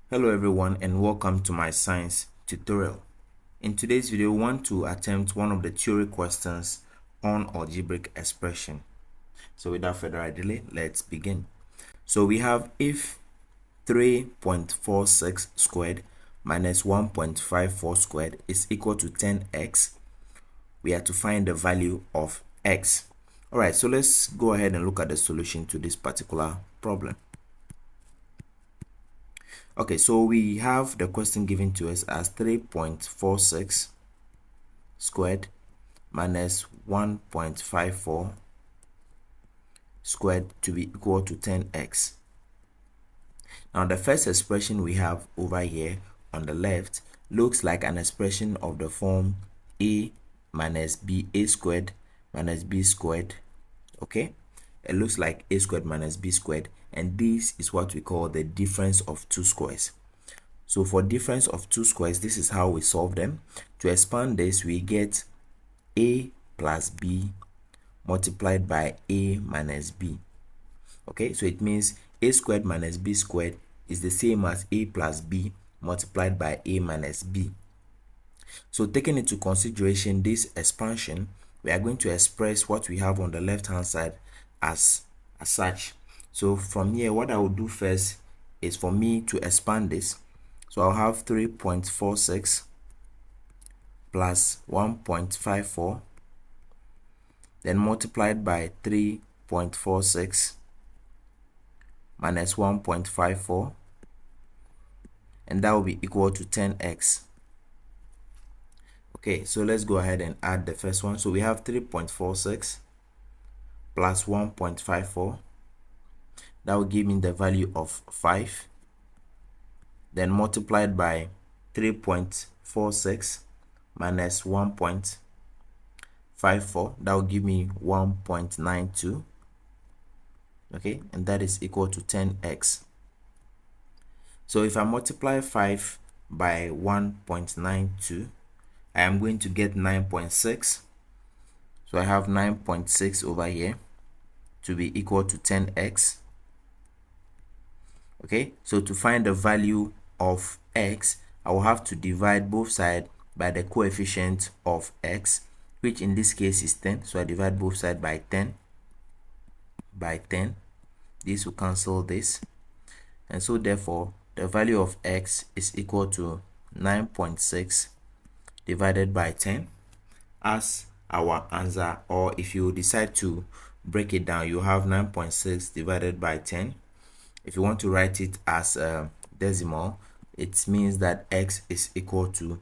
Hello everyone and welcome to my science tutorial. In today's video, we want to attempt one of the theory questions on algebraic expression. So without further delay, let's begin. So we have if 3.46 squared minus 1.54 squared is equal to 10x, we have to find the value of x. Alright, so let's go ahead and look at the solution to this particular problem. Okay, so we have the question given to us as 3.46 squared minus 1.54 squared to be equal to 10x. Now the first expression we have over here on the left looks like an expression of the form a minus b, a squared minus b squared. Okay, it looks like a squared minus b squared, and this is what we call the difference of two squares. So for difference of two squares, this is how we solve them. To expand this, we get a plus b multiplied by a minus b. Okay, so it means a squared minus b squared is the same as a plus b multiplied by a minus b. So taking into consideration this expansion, we are going to express what we have on the left hand side as such. So from here, what I will do first is for me to expand this. So I'll have 3.46 plus 1.54, then multiplied by 3.46 minus 1.54, and that will be equal to 10x. Okay, so let's go ahead and add the first one. So we have 3.46 plus 1.54. That will give me the value of 5. Then multiplied by 3.46 minus 1.54. That will give me 1.92. Okay, and that is equal to 10x. So if I multiply 5 by 1.92, I am going to get 9.6. So I have 9.6 over here to be equal to 10x. Okay, so to find the value of x, I will have to divide both sides by the coefficient of x, which in this case is 10. So I divide both sides by 10. This will cancel this, and so therefore the value of x is equal to 9.6 divided by 10 as our answer. Or if you decide to break it down, you have 9.6 divided by 10. If you want to write it as a decimal, it means that x is equal to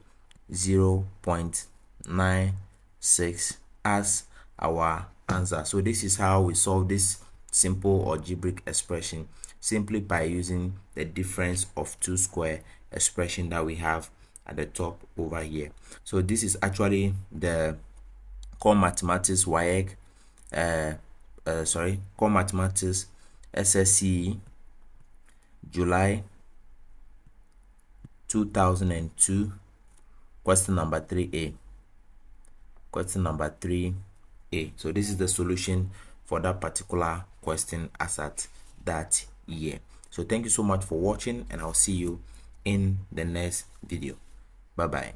0.96 as our answer. So this is how we solve this simple algebraic expression, simply by using the difference of two square expression that we have at the top over here. So this is actually the core mathematics Waec core mathematics SSCE July 2002 question number 3a. So this is the solution for that particular question as at that year. So thank you so much for watching, and I'll see you in the next video. Bye bye.